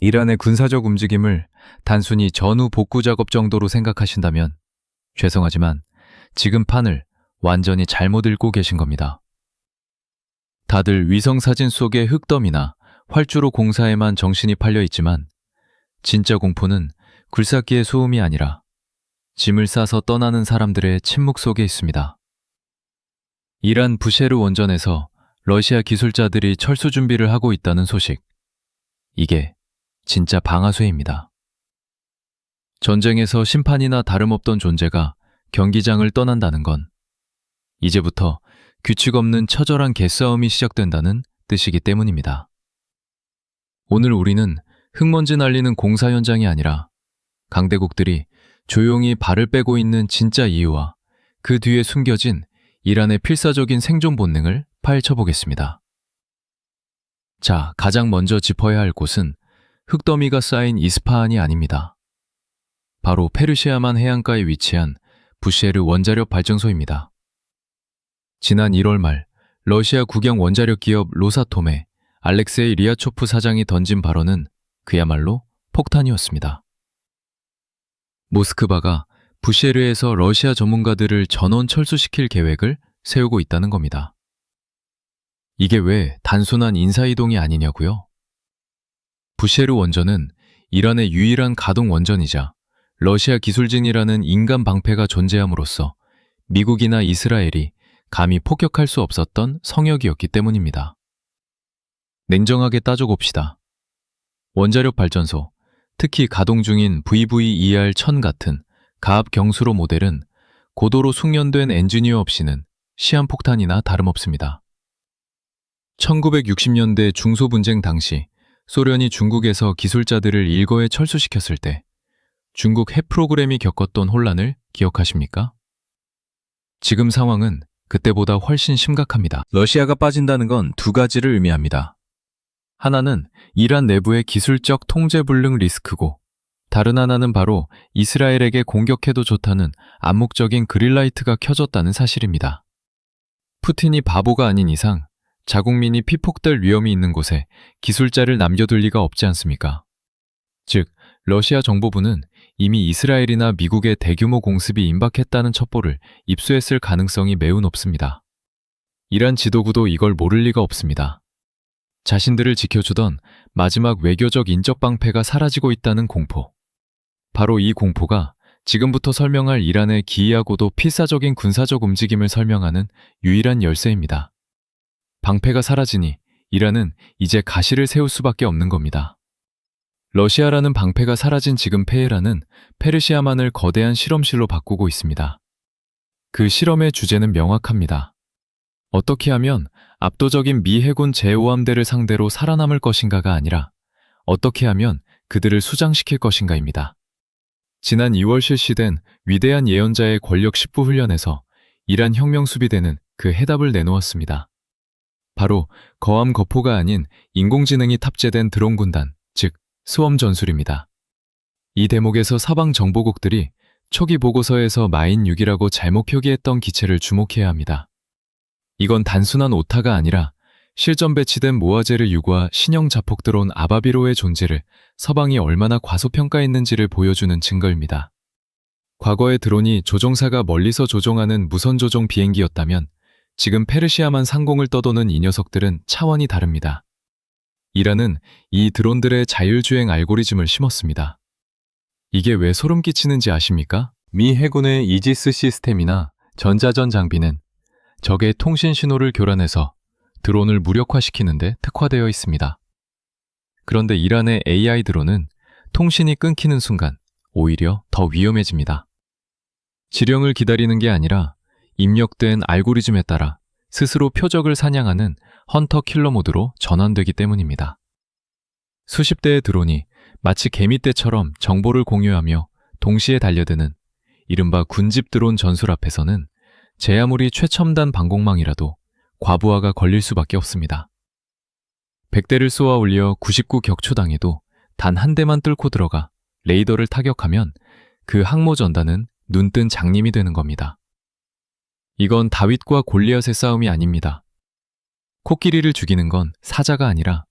이란의 군사적 움직임을 단순히 전후 복구 작업 정도로 생각하신다면 죄송하지만 지금 판을 완전히 잘못 읽고 계신 겁니다. 다들 위성사진 속의 흙더미나 활주로 공사에만 정신이 팔려 있지만 진짜 공포는 굴삭기의 소음이 아니라 짐을 싸서 떠나는 사람들의 침묵 속에 있습니다. 이란 부셰르 원전에서 러시아 기술자들이 철수 준비를 하고 있다는 소식. 이게 진짜 방아쇠입니다. 전쟁에서 심판이나 다름없던 존재가 경기장을 떠난다는 건 이제부터 규칙 없는 처절한 개싸움이 시작된다는 뜻이기 때문입니다. 오늘 우리는 흙먼지 날리는 공사 현장이 아니라 강대국들이 조용히 발을 빼고 있는 진짜 이유와 그 뒤에 숨겨진 이란의 필사적인 생존 본능을 파헤쳐 보겠습니다. 자, 가장 먼저 짚어야 할 곳은 흙더미가 쌓인 이스파한이 아닙니다. 바로 페르시아만 해안가에 위치한 부셰르 원자력 발전소입니다. 지난 1월 말 러시아 국영 원자력 기업 로사톰의 알렉세이 리아초프 사장이 던진 발언은 그야말로 폭탄이었습니다. 모스크바가 부셰르에서 러시아 전문가들을 전원 철수시킬 계획을 세우고 있다는 겁니다. 이게 왜 단순한 인사이동이 아니냐고요? 부셰르 원전은 이란의 유일한 가동 원전이자 러시아 기술진이라는 인간 방패가 존재함으로써 미국이나 이스라엘이 감히 폭격할 수 없었던 성역이었기 때문입니다. 냉정하게 따져봅시다. 원자력 발전소, 특히 가동 중인 VVER-1000 같은 가압 경수로 모델은 고도로 숙련된 엔지니어 없이는 시한폭탄이나 다름없습니다. 1960년대 중소분쟁 당시 소련이 중국에서 기술자들을 일거에 철수시켰을 때 중국 핵 프로그램이 겪었던 혼란을 기억하십니까? 지금 상황은 그때보다 훨씬 심각합니다. 러시아가 빠진다는 건 두 가지를 의미합니다. 하나는 이란 내부의 기술적 통제 불능 리스크고 다른 하나는 바로 이스라엘에게 공격해도 좋다는 암묵적인 그린라이트가 켜졌다는 사실입니다. 푸틴이 바보가 아닌 이상 자국민이 피폭될 위험이 있는 곳에 기술자를 남겨둘 리가 없지 않습니까? 즉, 러시아 정보부는 이미 이스라엘이나 미국의 대규모 공습이 임박했다는 첩보를 입수했을 가능성이 매우 높습니다. 이란 지도부도 이걸 모를 리가 없습니다. 자신들을 지켜주던 마지막 외교적 인적 방패가 사라지고 있다는 공포. 바로 이 공포가 지금부터 설명할 이란의 기이하고도 필사적인 군사적 움직임을 설명하는 유일한 열쇠입니다. 방패가 사라지니 이란은 이제 가시를 세울 수밖에 없는 겁니다. 러시아라는 방패가 사라진 지금 페헤란은 페르시아만을 거대한 실험실로 바꾸고 있습니다. 그 실험의 주제는 명확합니다. 어떻게 하면 압도적인 미 해군 제5함대를 상대로 살아남을 것인가가 아니라 어떻게 하면 그들을 수장시킬 것인가입니다. 지난 2월 실시된 위대한 예언자의 권력 10부 훈련에서 이란 혁명수비대는 그 해답을 내놓았습니다. 바로 거함 거포가 아닌 인공지능이 탑재된 드론 군단, 즉 스웜 전술입니다. 이 대목에서 서방 정보국들이 초기 보고서에서 마인 6이라고 잘못 표기했던 기체를 주목해야 합니다. 이건 단순한 오타가 아니라 실전 배치된 모아제르 6과 신형 자폭 드론 아바비로의 존재를 서방이 얼마나 과소평가했는지를 보여주는 증거입니다. 과거의 드론이 조종사가 멀리서 조종하는 무선 조종 비행기였다면 지금 페르시아만 상공을 떠도는 이 녀석들은 차원이 다릅니다. 이란은 이 드론들의 자율주행 알고리즘을 심었습니다. 이게 왜 소름 끼치는지 아십니까? 미 해군의 이지스 시스템이나 전자전 장비는 적의 통신 신호를 교란해서 드론을 무력화시키는데 특화되어 있습니다. 그런데 이란의 AI 드론은 통신이 끊기는 순간 오히려 더 위험해집니다. 지령을 기다리는 게 아니라 입력된 알고리즘에 따라 스스로 표적을 사냥하는 헌터 킬러 모드로 전환되기 때문입니다. 수십 대의 드론이 마치 개미떼처럼 정보를 공유하며 동시에 달려드는 이른바 군집 드론 전술 앞에서는 제 아무리 최첨단 방공망이라도 과부하가 걸릴 수밖에 없습니다. 100대를 쏘아 올려 99 격추당해도 단 한 대만 뚫고 들어가 레이더를 타격하면 그 항모 전단은 눈뜬 장님이 되는 겁니다. 이건 다윗과 골리앗의 싸움이 아닙니다. 코끼리를 죽이는 건 사자가 아니라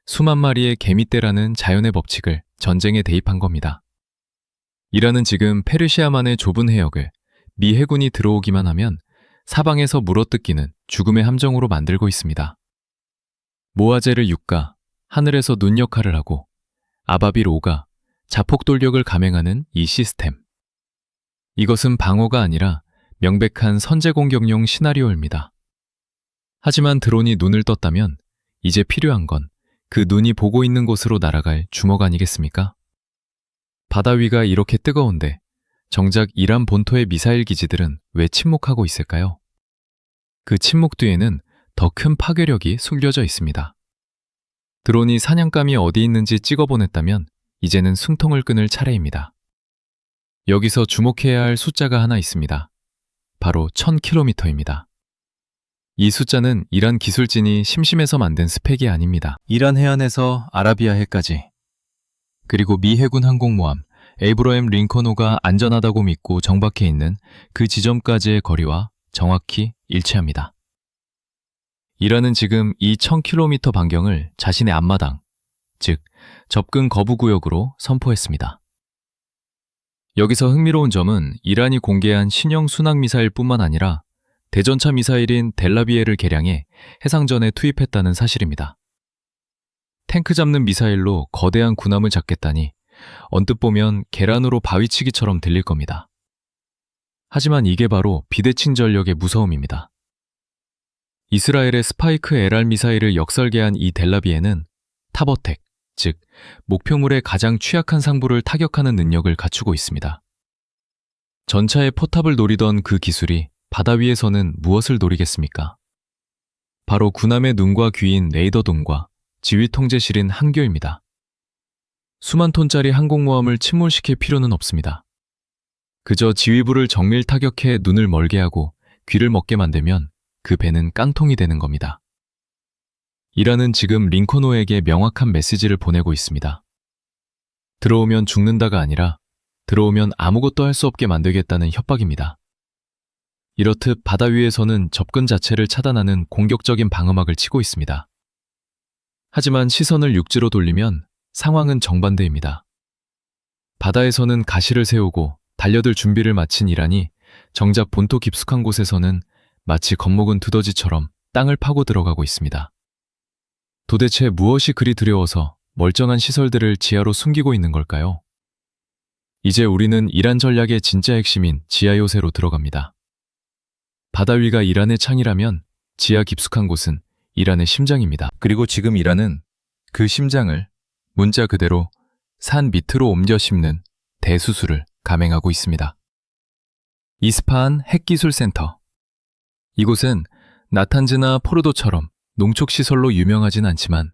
수만 마리의 개미떼라는 자연의 법칙을 전쟁에 대입한 겁니다. 이란은 지금 페르시아만의 좁은 해역을 미 해군이 들어오기만 하면 사방에서 물어뜯기는 죽음의 함정으로 만들고 있습니다. 모아제르 6가 하늘에서 눈 역할을 하고 아바빌 5가 자폭 돌격을 감행하는 이 시스템. 이것은 방어가 아니라 명백한 선제 공격용 시나리오입니다. 하지만 드론이 눈을 떴다면 이제 필요한 건 그 눈이 보고 있는 곳으로 날아갈 주먹 아니겠습니까? 바다 위가 이렇게 뜨거운데 정작 이란 본토의 미사일 기지들은 왜 침묵하고 있을까요? 그 침묵 뒤에는 더 큰 파괴력이 숨겨져 있습니다. 드론이 사냥감이 어디 있는지 찍어보냈다면 이제는 숨통을 끊을 차례입니다. 여기서 주목해야 할 숫자가 하나 있습니다. 바로 1000km입니다. 이 숫자는 이란 기술진이 심심해서 만든 스펙이 아닙니다. 이란 해안에서 아라비아 해까지, 그리고 미 해군 항공모함 에이브러햄 링컨호가 안전하다고 믿고 정박해 있는 그 지점까지의 거리와 정확히 일치합니다. 이란은 지금 이 1000km 반경을 자신의 앞마당, 즉 접근 거부 구역으로 선포했습니다. 여기서 흥미로운 점은 이란이 공개한 신형 순항미사일뿐만 아니라 대전차 미사일인 델라비에를 개량해 해상전에 투입했다는 사실입니다. 탱크 잡는 미사일로 거대한 군함을 잡겠다니 언뜻 보면 계란으로 바위치기처럼 들릴 겁니다. 하지만 이게 바로 비대칭 전력의 무서움입니다. 이스라엘의 스파이크 LR 미사일을 역설계한 이 델라비에는 탑어택, 즉 목표물의 가장 취약한 상부를 타격하는 능력을 갖추고 있습니다. 전차의 포탑을 노리던 그 기술이 바다 위에서는 무엇을 노리겠습니까? 바로 군함의 눈과 귀인 레이더돔과 지휘 통제실인 항교입니다. 수만 톤짜리 항공모함을 침몰시킬 필요는 없습니다. 그저 지휘부를 정밀 타격해 눈을 멀게 하고 귀를 먹게 만들면 그 배는 깡통이 되는 겁니다. 이란은 지금 링컨호에게 명확한 메시지를 보내고 있습니다. 들어오면 죽는다가 아니라 들어오면 아무것도 할 수 없게 만들겠다는 협박입니다. 이렇듯 바다 위에서는 접근 자체를 차단하는 공격적인 방어막을 치고 있습니다. 하지만 시선을 육지로 돌리면 상황은 정반대입니다. 바다에서는 가시를 세우고 달려들 준비를 마친 이란이 정작 본토 깊숙한 곳에서는 마치 겁먹은 두더지처럼 땅을 파고 들어가고 있습니다. 도대체 무엇이 그리 두려워서 멀쩡한 시설들을 지하로 숨기고 있는 걸까요? 이제 우리는 이란 전략의 진짜 핵심인 지하 요새로 들어갑니다. 바다 위가 이란의 창이라면 지하 깊숙한 곳은 이란의 심장입니다. 그리고 지금 이란은 그 심장을 문자 그대로 산 밑으로 옮겨 심는 대수술을 감행하고 있습니다. 이스파한 핵기술센터. 이곳은 나탄즈나 포르도처럼 농축시설로 유명하진 않지만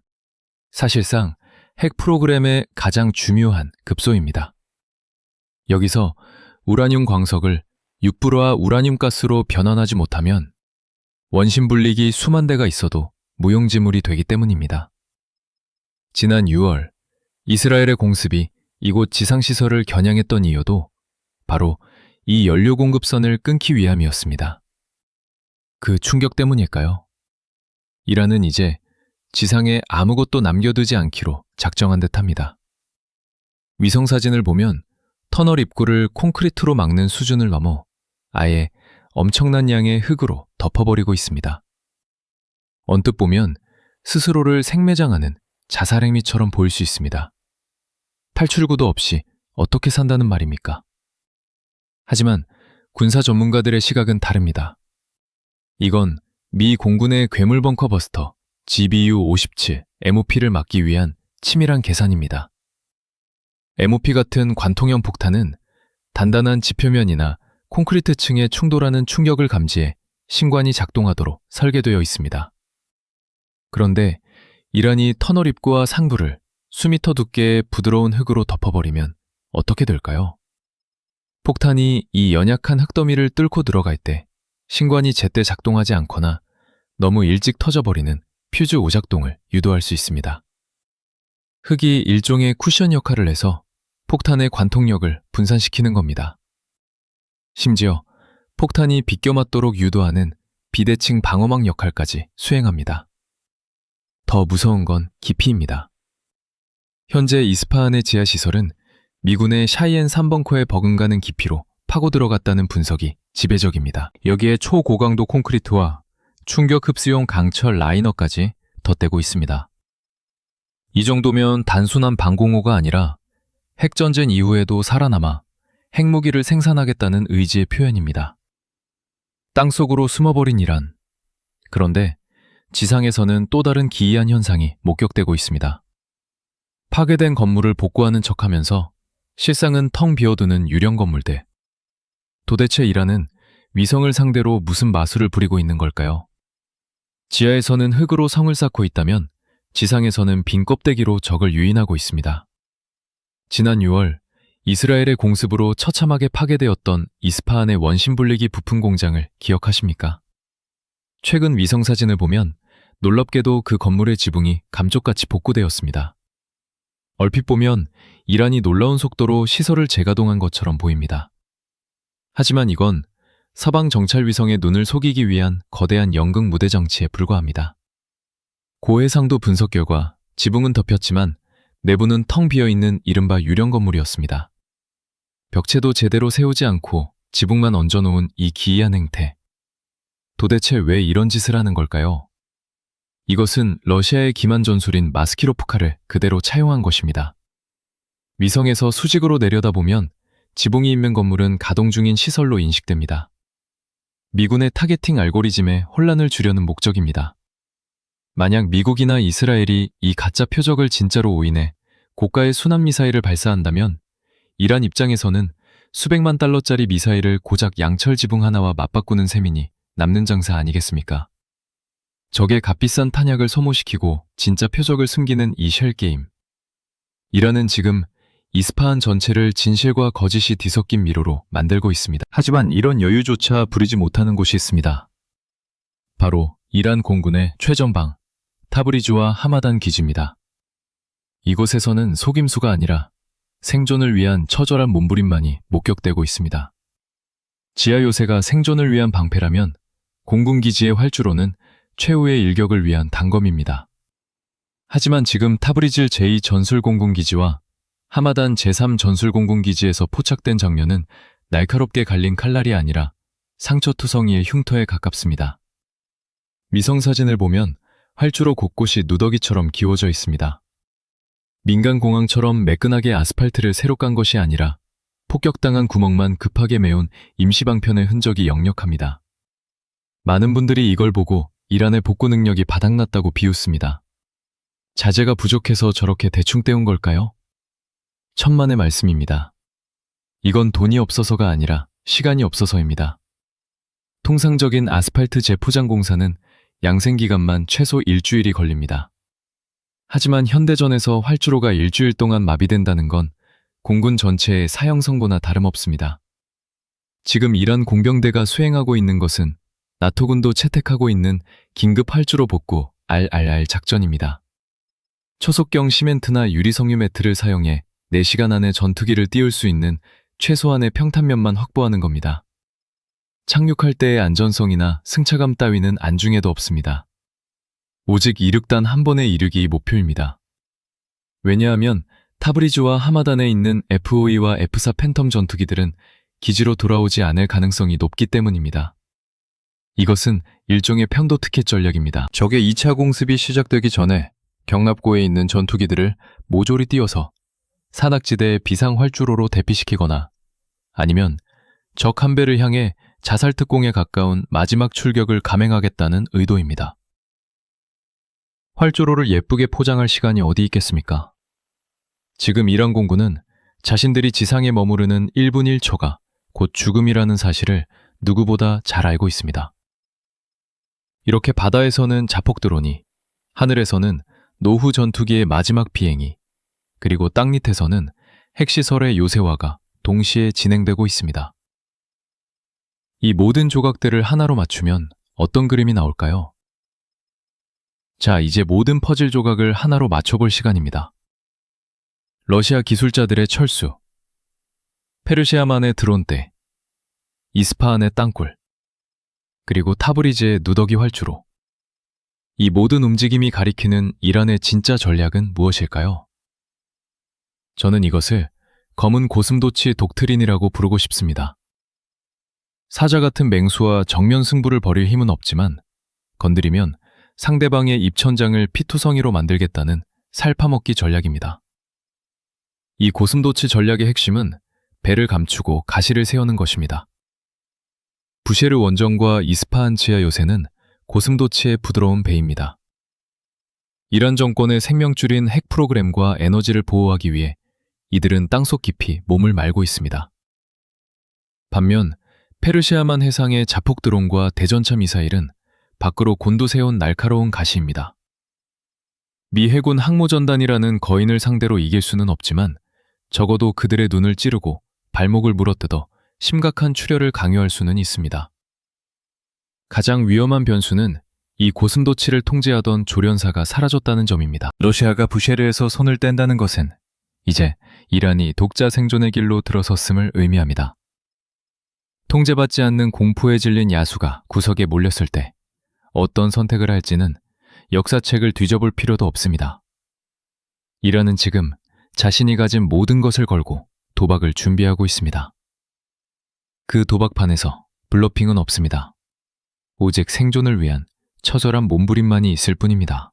사실상 핵 프로그램의 가장 중요한 급소입니다. 여기서 우라늄 광석을 6불화 우라늄 가스로 변환하지 못하면 원심 분리기 수만 대가 있어도 무용지물이 되기 때문입니다. 지난 6월 이스라엘의 공습이 이곳 지상시설을 겨냥했던 이유도 바로 이 연료 공급선을 끊기 위함이었습니다. 그 충격 때문일까요? 이란은 이제 지상에 아무것도 남겨두지 않기로 작정한 듯합니다. 위성사진을 보면 터널 입구를 콘크리트로 막는 수준을 넘어 아예 엄청난 양의 흙으로 덮어버리고 있습니다. 언뜻 보면 스스로를 생매장하는 자살 행위처럼 보일 수 있습니다. 탈출구도 없이 어떻게 산다는 말입니까? 하지만 군사 전문가들의 시각은 다릅니다. 이건 미 공군의 괴물 벙커 버스터 GBU-57 MOP를 막기 위한 치밀한 계산입니다. MOP 같은 관통형 폭탄은 단단한 지표면이나 콘크리트 층에 충돌하는 충격을 감지해 신관이 작동하도록 설계되어 있습니다. 그런데 이란이 터널 입구와 상부를 수미터 두께의 부드러운 흙으로 덮어버리면 어떻게 될까요? 폭탄이 이 연약한 흙더미를 뚫고 들어갈 때 신관이 제때 작동하지 않거나 너무 일찍 터져버리는 퓨즈 오작동을 유도할 수 있습니다. 흙이 일종의 쿠션 역할을 해서 폭탄의 관통력을 분산시키는 겁니다. 심지어 폭탄이 비껴 맞도록 유도하는 비대칭 방어막 역할까지 수행합니다. 더 무서운 건 깊이입니다. 현재 이스파한의 지하시설은 미군의 샤이엔 3벙커에 버금가는 깊이로 파고 들어갔다는 분석이 지배적입니다. 여기에 초고강도 콘크리트와 충격 흡수용 강철 라이너까지 덧대고 있습니다. 이 정도면 단순한 방공호가 아니라 핵전쟁 이후에도 살아남아 핵무기를 생산하겠다는 의지의 표현입니다. 땅속으로 숨어버린 이란. 그런데 지상에서는 또 다른 기이한 현상이 목격되고 있습니다. 파괴된 건물을 복구하는 척하면서 실상은 텅 비어두는 유령 건물들. 도대체 이란은 위성을 상대로 무슨 마술을 부리고 있는 걸까요? 지하에서는 흙으로 성을 쌓고 있다면 지상에서는 빈 껍데기로 적을 유인하고 있습니다. 지난 6월 이스라엘의 공습으로 처참하게 파괴되었던 이스파한의 원심불리기 부품 공장을 기억하십니까? 최근 위성사진을 보면 놀랍게도 그 건물의 지붕이 감쪽같이 복구되었습니다. 얼핏 보면 이란이 놀라운 속도로 시설을 재가동한 것처럼 보입니다. 하지만 이건 서방 정찰 위성의 눈을 속이기 위한 거대한 연극 무대 장치에 불과합니다. 고해상도 분석 결과 지붕은 덮였지만 내부는 텅 비어있는 이른바 유령 건물이었습니다. 벽체도 제대로 세우지 않고 지붕만 얹어놓은 이 기이한 행태. 도대체 왜 이런 짓을 하는 걸까요? 이것은 러시아의 기만 전술인 마스키로프카를 그대로 차용한 것입니다. 위성에서 수직으로 내려다보면 지붕이 있는 건물은 가동 중인 시설로 인식됩니다. 미군의 타겟팅 알고리즘에 혼란을 주려는 목적입니다. 만약 미국이나 이스라엘이 이 가짜 표적을 진짜로 오인해 고가의 순환미사일을 발사한다면 이란 입장에서는 수백만 달러짜리 미사일을 고작 양철 지붕 하나와 맞바꾸는 셈이니 남는 장사 아니겠습니까? 적의 값비싼 탄약을 소모시키고 진짜 표적을 숨기는 이 쉘게임. 이란은 지금 이스파한 전체를 진실과 거짓이 뒤섞인 미로로 만들고 있습니다. 하지만 이런 여유조차 부리지 못하는 곳이 있습니다. 바로 이란 공군의 최전방 타브리즈와 하마단 기지입니다. 이곳에서는 속임수가 아니라 생존을 위한 처절한 몸부림만이 목격되고 있습니다. 지하 요새가 생존을 위한 방패라면 공군 기지의 활주로는 최후의 일격을 위한 단검입니다. 하지만 지금 타브리즈 제2전술공군기지와 하마단 제3전술공군기지에서 포착된 장면은 날카롭게 갈린 칼날이 아니라 상처투성이의 흉터에 가깝습니다. 위성사진을 보면 활주로 곳곳이 누더기처럼 기워져 있습니다. 민간공항처럼 매끈하게 아스팔트를 새로 깐 것이 아니라 폭격당한 구멍만 급하게 메운 임시방편의 흔적이 역력합니다. 많은 분들이 이걸 보고 이란의 복구 능력이 바닥났다고 비웃습니다. 자재가 부족해서 저렇게 대충 때운 걸까요? 천만의 말씀입니다. 이건 돈이 없어서가 아니라 시간이 없어서입니다. 통상적인 아스팔트 재포장 공사는 양생기간만 최소 일주일이 걸립니다. 하지만 현대전에서 활주로가 일주일 동안 마비된다는 건 공군 전체의 사형선고나 다름없습니다. 지금 이란 공병대가 수행하고 있는 것은 나토군도 채택하고 있는 긴급 활주로 복구 RRR 작전입니다. 초속경 시멘트나 유리섬유 매트를 사용해 4시간 안에 전투기를 띄울 수 있는 최소한의 평탄면만 확보하는 겁니다. 착륙할 때의 안전성이나 승차감 따위는 안중에도 없습니다. 오직 이륙단 한 번의 이륙이 목표입니다. 왜냐하면 타브리즈와 하마단에 있는 F-5E와 F-4 팬텀 전투기들은 기지로 돌아오지 않을 가능성이 높기 때문입니다. 이것은 일종의 편도 특혜 전략입니다. 적의 2차 공습이 시작되기 전에 경납고에 있는 전투기들을 모조리 띄워서 산악지대의 비상활주로로 대피시키거나 아니면 적 한 배를 향해 자살특공에 가까운 마지막 출격을 감행하겠다는 의도입니다. 활주로를 예쁘게 포장할 시간이 어디 있겠습니까? 지금 이란 공군은 자신들이 지상에 머무르는 1분 1초가 곧 죽음이라는 사실을 누구보다 잘 알고 있습니다. 이렇게 바다에서는 자폭 드론이, 하늘에서는 노후 전투기의 마지막 비행이, 그리고 땅밑에서는 핵시설의 요새화가 동시에 진행되고 있습니다. 이 모든 조각들을 하나로 맞추면 어떤 그림이 나올까요? 자, 이제 모든 퍼즐 조각을 하나로 맞춰볼 시간입니다. 러시아 기술자들의 철수, 페르시아만의 드론대, 이스파한의 땅굴, 그리고 타브리즈의 누더기 활주로. 이 모든 움직임이 가리키는 이란의 진짜 전략은 무엇일까요? 저는 이것을 검은 고슴도치 독트린이라고 부르고 싶습니다. 사자 같은 맹수와 정면 승부를 벌일 힘은 없지만 건드리면 상대방의 입천장을 피투성이로 만들겠다는 살파먹기 전략입니다. 이 고슴도치 전략의 핵심은 배를 감추고 가시를 세우는 것입니다. 부쉐르 원정과 이스파한 치아 요새는 고슴도치의 부드러운 배입니다. 이란 정권의 생명줄인 핵 프로그램과 에너지를 보호하기 위해 이들은 땅속 깊이 몸을 말고 있습니다. 반면 페르시아만 해상의 자폭 드론과 대전차 미사일은 밖으로 곤두세운 날카로운 가시입니다. 미 해군 항모전단이라는 거인을 상대로 이길 수는 없지만 적어도 그들의 눈을 찌르고 발목을 물어뜯어 심각한 출혈을 강요할 수는 있습니다. 가장 위험한 변수는 이 고슴도치를 통제하던 조련사가 사라졌다는 점입니다. 러시아가 부쉐르에서 손을 뗀다는 것은 이제 이란이 독자 생존의 길로 들어섰음을 의미합니다. 통제받지 않는 공포에 질린 야수가 구석에 몰렸을 때 어떤 선택을 할지는 역사책을 뒤져볼 필요도 없습니다. 이란은 지금 자신이 가진 모든 것을 걸고 도박을 준비하고 있습니다. 그 도박판에서 블러핑은 없습니다. 오직 생존을 위한 처절한 몸부림만이 있을 뿐입니다.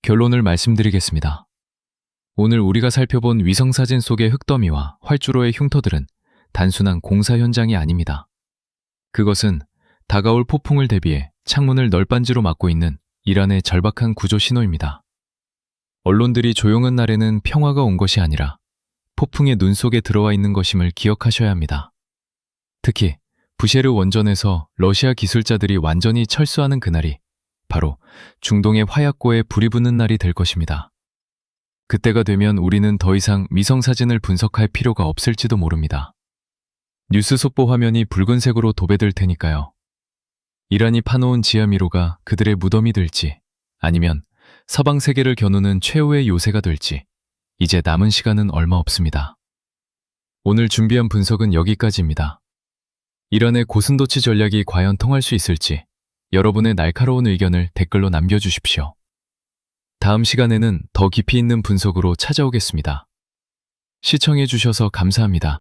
결론을 말씀드리겠습니다. 오늘 우리가 살펴본 위성사진 속의 흙더미와 활주로의 흉터들은 단순한 공사 현장이 아닙니다. 그것은 다가올 폭풍을 대비해 창문을 널빤지로 막고 있는 이란의 절박한 구조 신호입니다. 언론들이 조용한 날에는 평화가 온 것이 아니라 폭풍의 눈 속에 들어와 있는 것임을 기억하셔야 합니다. 특히 부쉐르 원전에서 러시아 기술자들이 완전히 철수하는 그날이 바로 중동의 화약고에 불이 붙는 날이 될 것입니다. 그때가 되면 우리는 더 이상 위성사진을 분석할 필요가 없을지도 모릅니다. 뉴스 속보 화면이 붉은색으로 도배될 테니까요. 이란이 파놓은 지하미로가 그들의 무덤이 될지 아니면 서방 세계를 겨누는 최후의 요새가 될지 이제 남은 시간은 얼마 없습니다. 오늘 준비한 분석은 여기까지입니다. 이란의 고슴도치 전략이 과연 통할 수 있을지 여러분의 날카로운 의견을 댓글로 남겨주십시오. 다음 시간에는 더 깊이 있는 분석으로 찾아오겠습니다. 시청해주셔서 감사합니다.